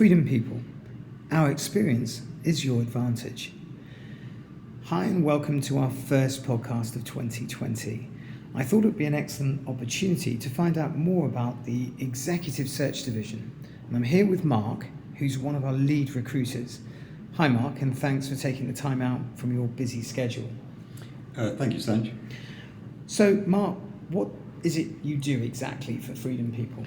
Freedom People, our experience is your advantage. Hi and welcome to our first podcast of 2020. I thought it would be an excellent opportunity to find out more about the Executive Search Division. And I'm here with Mark, who's one of our lead recruiters. Hi Mark, and thanks for taking the time out from your busy schedule. Thank you, Sanj. So Mark, what is it you do exactly for Freedom People?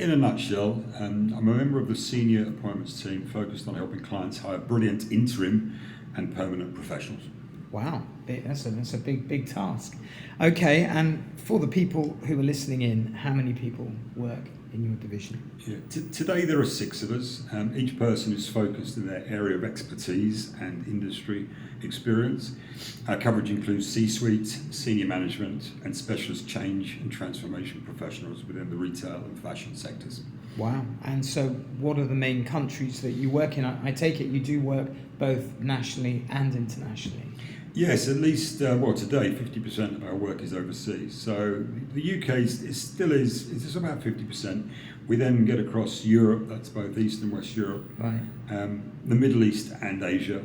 In a nutshell, I'm a member of the senior appointments team focused on helping clients hire brilliant interim and permanent professionals. Wow, that's a big task. Okay, and for the people who are listening in, how many people work in your division? Yeah. Today there are 6 of us. Each person is focused in their area of expertise and industry experience. Our coverage includes C-suite, senior management, and specialist change and transformation professionals within the retail and fashion sectors. Wow, and so what are the main countries that you work in? I take it you do work both nationally and internationally. Yes, at least, today 50% of our work is overseas. So the UK it's about 50%. We then get across Europe, that's both East and West Europe, Right. The Middle East and Asia.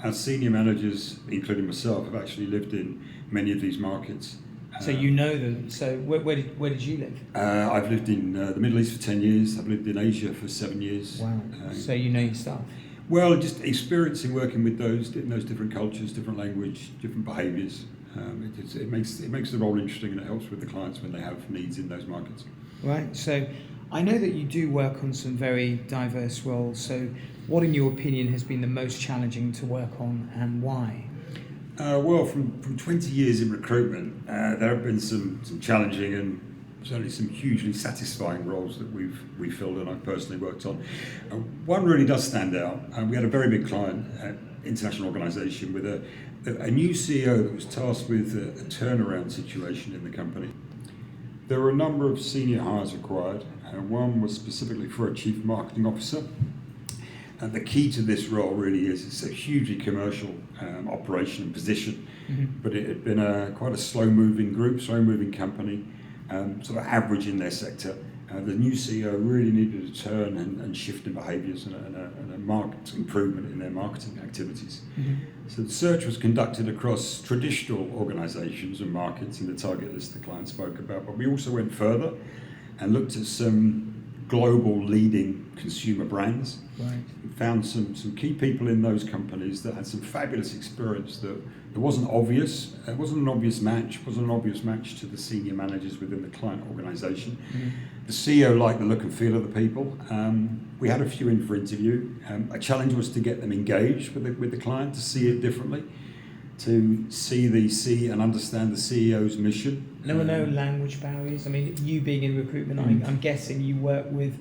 Our senior managers, including myself, have actually lived in many of these markets. So you know them. So where did you live? I've lived in the Middle East for 10 years. I've lived in Asia for 7 years. Wow. So you know your stuff. Well, just experiencing working with those different cultures, different language, different behaviours. It makes the role interesting, and it helps with the clients when they have needs in those markets. Right. So I know that you do work on some very diverse roles. So what, in your opinion, has been the most challenging to work on, and why? Well, from 20 years in recruitment, there have been some challenging and certainly some hugely satisfying roles that we've filled and I've personally worked on. One really does stand out. We had a very big client, international organisation, with a new CEO that was tasked with a turnaround situation in the company. There were a number of senior hires required. One was specifically for a chief marketing officer. And the key to this role really is it's a hugely commercial operation and position, but it had been quite a slow-moving group, slow-moving company, sort of average in their sector. The new CEO really needed a turn and shift in behaviours and a marked improvement in their marketing activities. So the search was conducted across traditional organisations and markets in the target list the client spoke about, but we also went further and looked at some global leading consumer brands. Right. We found some key people in those companies that had some fabulous experience that it wasn't obvious. It wasn't an obvious match. To the senior managers within the client organisation. The CEO liked the look and feel of the people. We had a few in for interview. A challenge was to get them engaged with the client, to see it differently, to see and understand the CEO's mission. There were no language barriers. I mean, you being in recruitment, I'm guessing you work with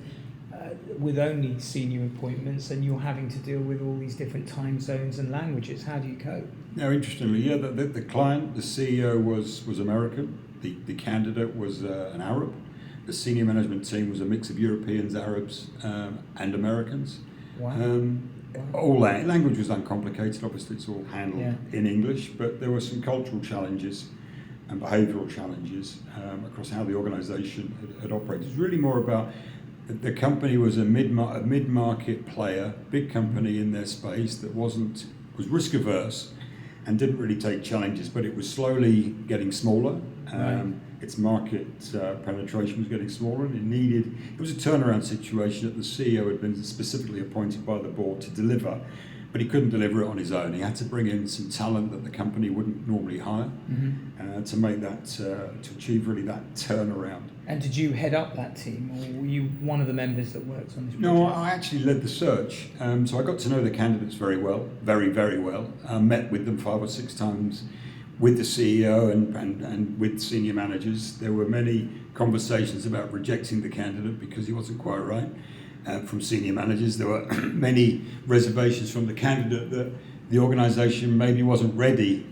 only senior appointments, and you're having to deal with all these different time zones and languages. How do you cope? Now, interestingly, the client, the CEO was American. The candidate was an Arab. The senior management team was a mix of Europeans, Arabs, and Americans. Wow. All language was uncomplicated. Obviously, it's all handled in English, but there were some cultural challenges and behavioural challenges across how the organisation had operated. It was really more about the company was a mid-market player, big company in their space that was risk averse and didn't really take challenges, but it was slowly getting smaller. Right. Its market penetration was getting smaller, and it was a turnaround situation that the CEO had been specifically appointed by the board to deliver, but he couldn't deliver it on his own. He had to bring in some talent that the company wouldn't normally hire to make that, to achieve really that turnaround. And did you head up that team, or were you one of the members that works on this project? No, I actually led the search. So I got to know the candidates very well, very, very well. Met with them 5 or 6 times with the CEO and with senior managers. There were many conversations about rejecting the candidate because he wasn't quite right. From senior managers, there were many reservations from the candidate that the organisation maybe wasn't ready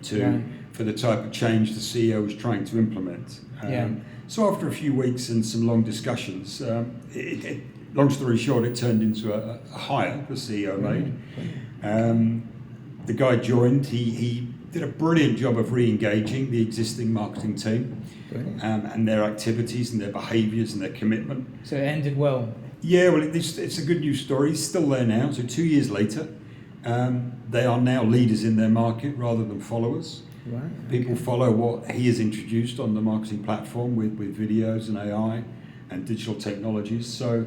for the type of change the CEO was trying to implement. So after a few weeks and some long discussions, long story short, it turned into a hire the CEO made. The guy joined. He did a brilliant job of re-engaging the existing marketing team and their activities and their behaviours and their commitment. So it ended well. Yeah, well, it's a good news story. He's still there now. So 2 years later, they are now leaders in their market rather than followers. Right. People follow what he has introduced on the marketing platform with videos and AI and digital technologies. So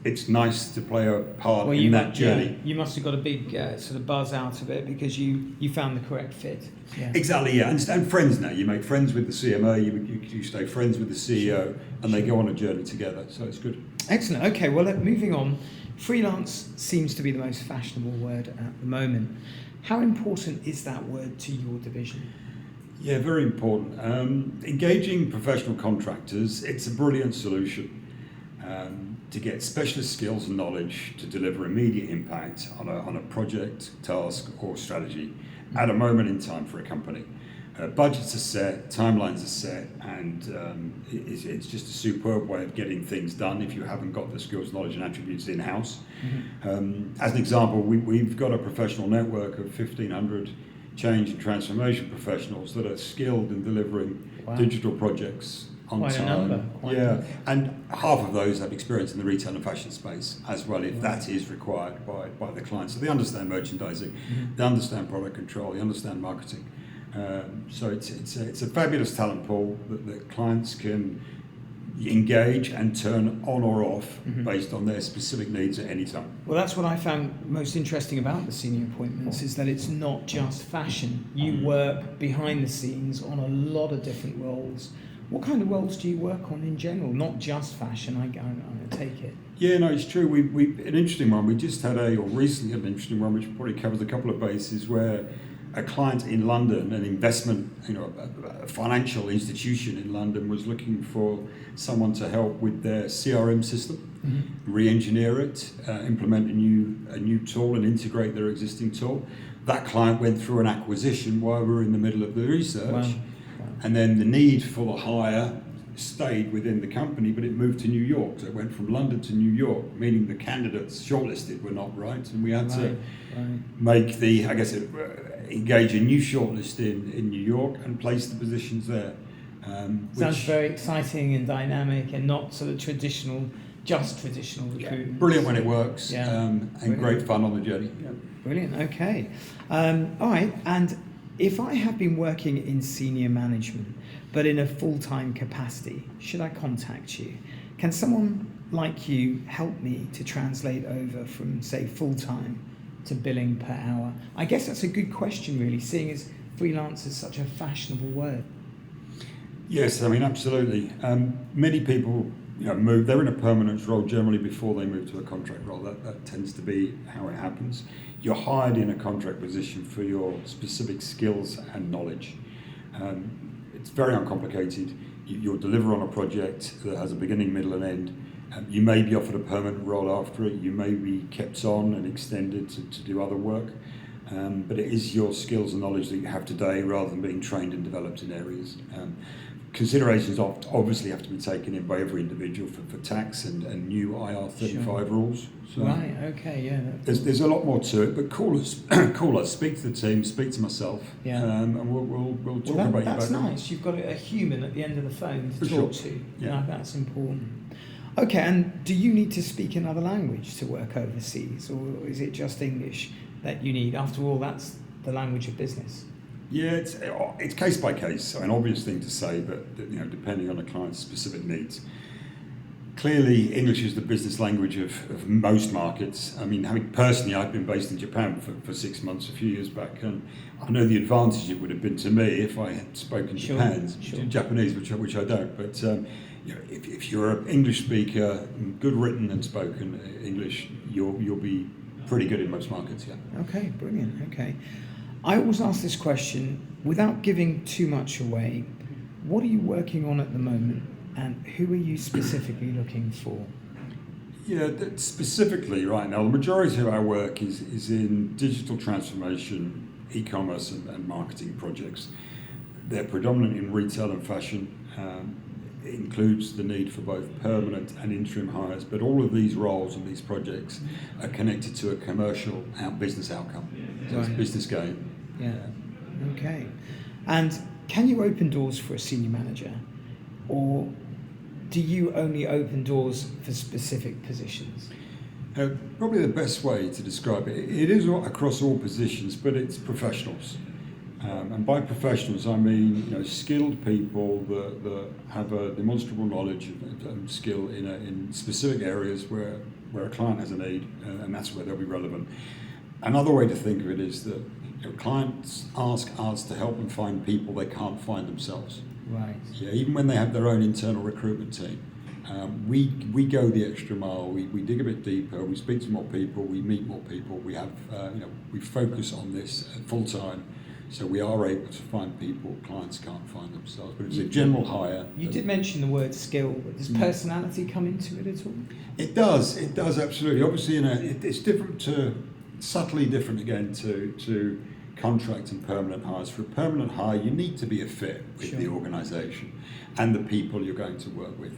it's nice to play a part in that journey. Yeah, you must have got a big sort of buzz out of it because you found the correct fit. Yeah. Exactly, yeah. And friends now. You make friends with the CMO, you stay friends with the CEO, and they go on a journey together. So it's good. Excellent. Okay, well, moving on. Freelance seems to be the most fashionable word at the moment. How important is that word to your division? Yeah, very important. Engaging professional contractors, it's a brilliant solution to get specialist skills and knowledge to deliver immediate impact on a project, task or strategy at a moment in time for a company. Budgets are set, timelines are set, and it's just a superb way of getting things done if you haven't got the skills, knowledge and attributes in-house. Mm-hmm. As an example, we've got a professional network of 1,500 change and transformation professionals that are skilled in delivering digital projects on Quite time. A number. And half of those have experience in the retail and fashion space as well, if that is required by the client. So they understand merchandising, they understand product control, they understand marketing. So it's a fabulous talent pool that clients can engage and turn on or off based on their specific needs at any time. Well, that's what I found most interesting about the senior appointments is that it's not just fashion. You work behind the scenes on a lot of different roles. What kind of roles do you work on in general? Not just fashion, I take it. Yeah, no, it's true. We an interesting one. We just had recently had an interesting one, which probably covers a couple of bases, where a client in London, an investment, a financial institution in London, was looking for someone to help with their CRM system, re-engineer it, implement a new tool, and integrate their existing tool. That client went through an acquisition while we were in the middle of the research. Wow. And then the need for the hire stayed within the company, but it moved to New York. So it went from London to New York, meaning the candidates shortlisted were not right, and we had to make engage a new shortlist in New York and place the positions there. Sounds very exciting and dynamic, and not sort of traditional recruitment. Yeah, brilliant when it works, and great fun on the journey. Yeah. Brilliant. Okay. All right. And if I have been working in senior management, but in a full-time capacity, should I contact you? Can someone like you help me to translate over from, say, full-time to billing per hour? I guess that's a good question, really, seeing as freelance is such a fashionable word. Yes, I mean, absolutely. Many people move, they're in a permanent role generally before they move to a contract role. That tends to be how it happens. You're hired in a contract position for your specific skills and knowledge. It's very uncomplicated. You'll deliver on a project that has a beginning, middle and end. You may be offered a permanent role after it. You may be kept on and extended to do other work. But it is your skills and knowledge that you have today rather than being trained and developed in areas. Considerations obviously have to be taken in by every individual for tax and new IR35 rules. So right, okay, yeah. There's a lot more to it, but call us, speak to the team, speak to myself, and we'll talk about you. That's nice. You've got a human at the end of the phone to talk to. Yeah, that's important. Okay, and do you need to speak another language to work overseas, or is it just English that you need? After all, that's the language of business. Yeah, it's case by case. An obvious thing to say, but depending on a client's specific needs. Clearly, English is the business language of most markets. I mean, personally, I've been based in Japan for 6 months a few years back, and I know the advantage it would have been to me if I had spoken Japanese, which I don't. But if you're an English speaker, good written and spoken English, you'll be pretty good in most markets. Yeah. Okay, brilliant. Okay. I always ask this question, without giving too much away, what are you working on at the moment, and who are you specifically looking for? Yeah, specifically right now, the majority of our work is in digital transformation, e-commerce and marketing projects. They're predominant in retail and fashion. It includes the need for both permanent and interim hires, but all of these roles and these projects are connected to a commercial business outcome. So it's a business gain. Yeah. Okay. And can you open doors for a senior manager, or do you only open doors for specific positions? Probably the best way to describe it is across all positions, but it's professionals. And by professionals, I mean skilled people that have a demonstrable knowledge and skill in specific areas where a client has a need, and that's where they'll be relevant. Another way to think of it is that clients ask us to help them find people they can't find themselves. Right. Yeah, even when they have their own internal recruitment team. We go the extra mile. We dig a bit deeper. We speak to more people. We meet more people. We have we focus on this full time, so we are able to find people clients can't find themselves. But it's a general hire. You did mention the word skill, but does personality come into it at all? It does. It does absolutely. Obviously, it's different subtly different again to contract and permanent hires. For a permanent hire, you need to be a fit with the organisation and the people you're going to work with.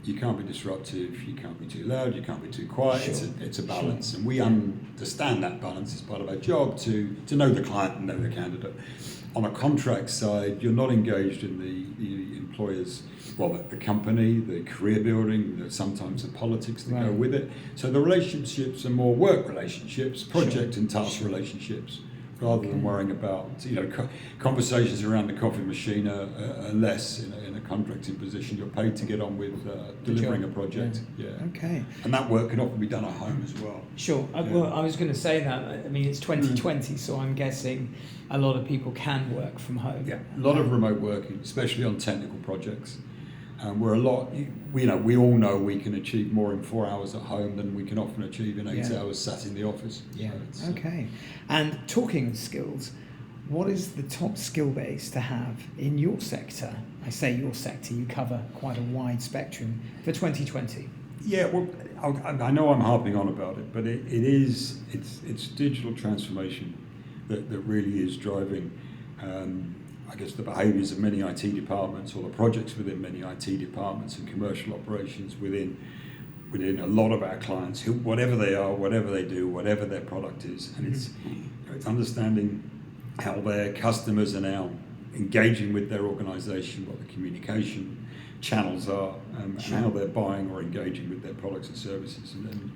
You can't be disruptive, you can't be too loud, you can't be too quiet. It's a balance, and we understand that balance as part of our job to know the client and know the candidate. On a contract side, you're not engaged in the employer's, the company, the career building, sometimes the politics that go with it. So the relationships are more work relationships, project and task relationships, rather than worrying about conversations around the coffee machine are less in a contracting position. You're paid to get on with delivering a project. Yeah. Okay. And that work can often be done at home as well. Sure. Well, I was going to say that. I mean, it's 2020, so I'm guessing a lot of people can work from home. Yeah. A lot of remote working, especially on technical projects. We're we all know we can achieve more in 4 hours at home than we can often achieve in 8 hours sat in the office. Yeah. So okay. And talking of skills, what is the top skill base to have in your sector? I say your sector, you cover quite a wide spectrum for 2020. Yeah, well, I know I'm harping on about it, but it's digital transformation that really is driving I guess the behaviours of many IT departments, or the projects within many IT departments and commercial operations within a lot of our clients, who whatever they are, whatever they do, whatever their product is, and it's understanding how their customers are now engaging with their organisation, what the communication channels are, and how they're buying or engaging with their products and services, and then.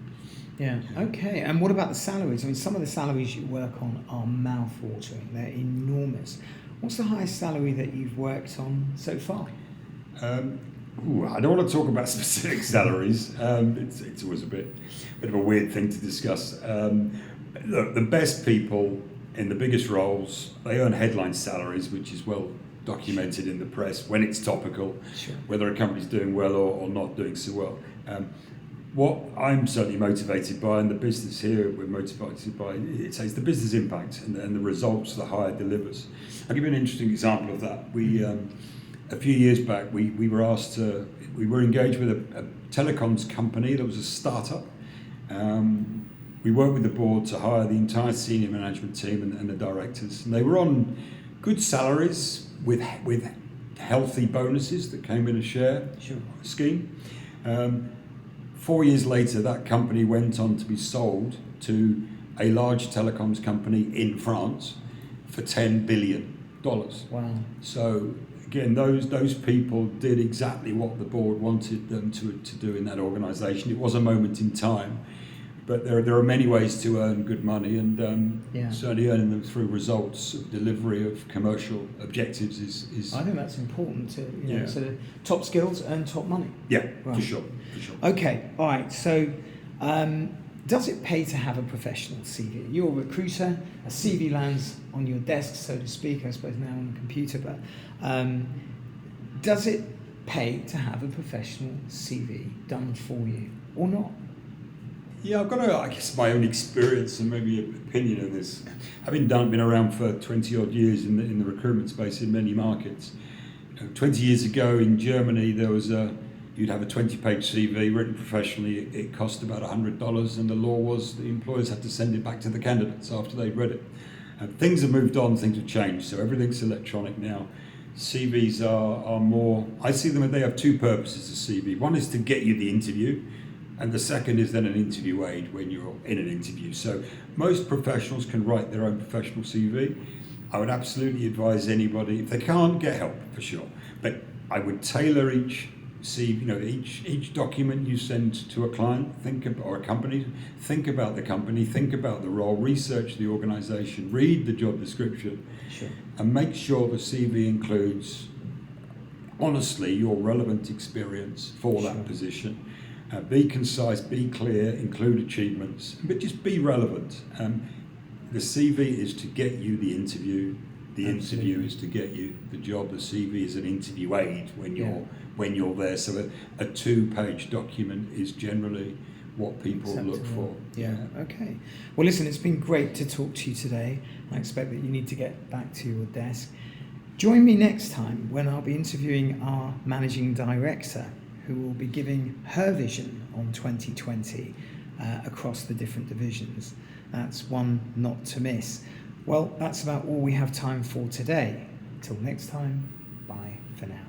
Yeah. Okay. And what about the salaries? I mean, some of the salaries you work on are mouth-watering. They're enormous. What's the highest salary that you've worked on so far? I don't want to talk about specific salaries. It's always a bit of a weird thing to discuss. Look, the best people in the biggest roles, they earn headline salaries, which is well documented in the press when it's topical, whether a company's doing well or not doing so well. What I'm certainly motivated by, and the business here we're motivated by, it's the business impact and the results the hire delivers. I'll give you an interesting example of that. We a few years back we were asked we were engaged with a telecoms company that was a startup. We worked with the board to hire the entire senior management team and the directors, and they were on good salaries with healthy bonuses that came in a share scheme. 4 years later, that company went on to be sold to a large telecoms company in France for $10 billion. Wow. So again, those people did exactly what the board wanted them to do in that organisation. It was a moment in time, but there are many ways to earn good money, and certainly earning them through results of delivery of commercial objectives is. I think that's important to sort of top skills earn top money. Yeah, right. For sure. Okay, all right. So, does it pay to have a professional CV? You're a recruiter. A CV lands on your desk, so to speak. I suppose now on the computer, but does it pay to have a professional CV done for you or not? Yeah, I've got I guess my own experience and maybe an opinion on this. Having been around for 20 odd years in the recruitment space in many markets. 20 years ago in Germany, there was you'd have a 20-page CV written professionally. It cost about $100, and the law was the employers had to send it back to the candidates after they'd read it. Things have moved on, things have changed, so everything's electronic now. CVs are more. I see them, they have two purposes. A CV. One is to get you the interview. And the second is then an interview aid when you're in an interview. So most professionals can write their own professional CV. I would absolutely advise anybody, if they can't, get help for sure. But I would tailor each each document you send to a client, or a company, think about the company, think about the role, research the organisation, read the job description, Sure. and make sure the CV includes, honestly, your relevant experience for Sure. that position. Be concise, be clear, include achievements, but just be relevant. The CV is to get you the interview. The Absolutely. interview is to get you the job. The CV is an interview aid when you're there. So a 2-page document is generally what people look Acceptable. for. Yeah. Okay. Well, listen, it's been great to talk to you today. I expect that you need to get back to your desk. Join me next time when I'll be interviewing our managing director, who will be giving her vision on 2020 across the different divisions. That's one not to miss. Well, that's about all we have time for today. Till next time, bye for now.